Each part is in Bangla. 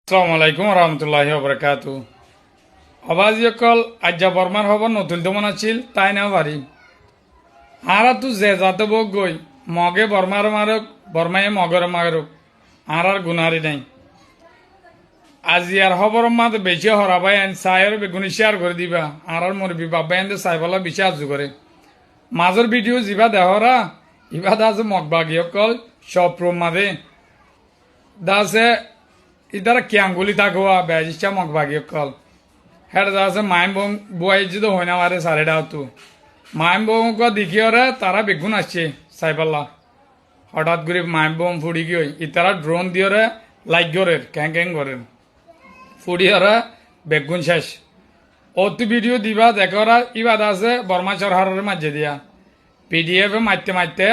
আসসালামু আলাইকুম রহমতুল্লাহি ওবরাকাতু আবাজি অকল আজ্জা বর্মার খবর নতুন তো মনে আছিল তাই না বাড়ি আর তো যে যাতে বক গই মগে বর্মার মারক বর্মায় মগর মারক আর গুনারি নাই আজি আর খবর মাত বেশি হরাবাই আন চাইর বেগুনি শেয়ার করে দিবা আর মরবি বাবাই আনতে চাইবলা বেশি আজু করে মাজর ভিডিও যিবা দেহরা ইবা দাস মগবাগি অকল সব প্রম মাদে দাসে ইদারা কিয়াঙ্গুলি থাকোয়া বেজিচ্ছা মগবাগি অকল হেড দাসে মাইম বং বুয়াই যদি হয় না মারে সারেডাও তো মাইম বংক দেখিওরে তারা বেগুন আসছে সাইপাল্লা হঠাৎ করে মাইম বম ফুড়ি গিয়ে ইতারা ড্রোন দিওরে লাইক গরের ক্যাং ক্যাং করেন ফুড়িওরে বেগুন শেষ ও তো ভিডিও দিবা দেখরা ইবাদ আছে বর্মা চরহারের মাঝে দিয়া পিডিএফ মারতে মারতে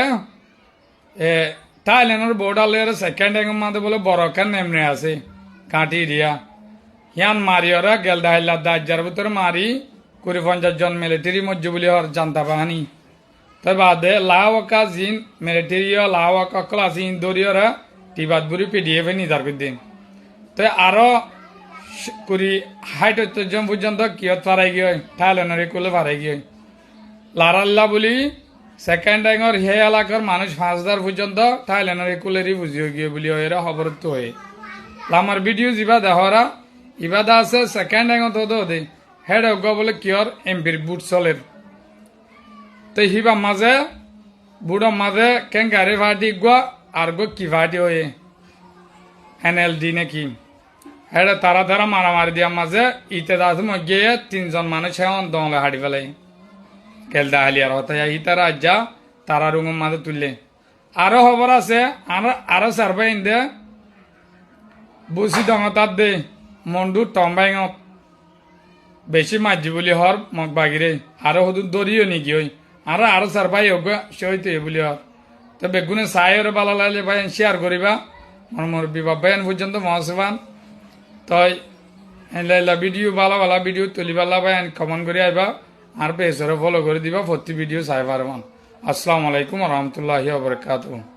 থাইল্যান্ডের বোর্ডালের সেকেন্ড এঙ্গের মধ্যে বলে বড়খান নেমনে আছে কাটি দিয়া হিয়ান মারি ওরা গেল দাহিল্লা দাজ্জার ভিতরে মারি 50 জন মিলিটারি মধ্যে বলি হর জানতা বাহানি তাই বাদে লাওয়াকা জিন মিলিটারি লাওয়াকা ক্লাস ইন দরিয়রা টিবাদ বুড়ি পিডিএফ নিদার দিন তো আরো 60-70 জন পর্যন্ত কিয়ত ফারাই গিয়ে থাইল্যান্ডের কুলে ফারাই গিয়ে লারাল্লা বলি সেকেন্ড এঙ্গর হে এলাকার মানুষ 5000 পর্যন্ত থাইল্যান্ডের কুলেরই বুঝিয়ে গিয়ে বলি এরা খবর তো হয়ে আমার ভিডিও যিবা দেহরা ইবাদা আছে সেকেন্ড এঙ্গ তো দে হেড অজ্ঞ বলে কিয়র এমপির বুট চলের তো হিবা মাঝে বুড়ো মাঝে কেন গাড়ি ফাটি গুয়া আর গো কি ফাটি হয়ে এনএলডি নাকি হেড তারা তারা মারামারি দিয়া মাঝে ইতে দাস গিয়ে 3 জন মানুষ এখন দংলে হাঁটি ফেলে কেলদা হালিয়ার হতে ইতারা আজ্জা তারা রুমের মাঝে তুললে আরো খবর আছে আরো সার্ভে ইন্দে বুসি দঙতার দে মন্ডু টম্বাইঙত বেশি মাঝি বলি হর মগ বাগিরে আরো হদুর দরিও নাকি ওই আরো সার্ভাই হোক সইতে বলি হর তো বেগুনে সাইরে বালা লাইলে ভাই শেয়ার করিবা মোর বিবাহ ভাই পর্যন্ত মহসবান তই লাইলা ভিডিও ভালো ভিডিও তুলিবালা ভাই কমেন্ট করে আইবা আর পেজরে ফলো করে দিবা প্রতি ভিডিও চাই পারবান আসসালামু আলাইকুম রহমতুল্লাহি ওয়া বারাকাতুহু।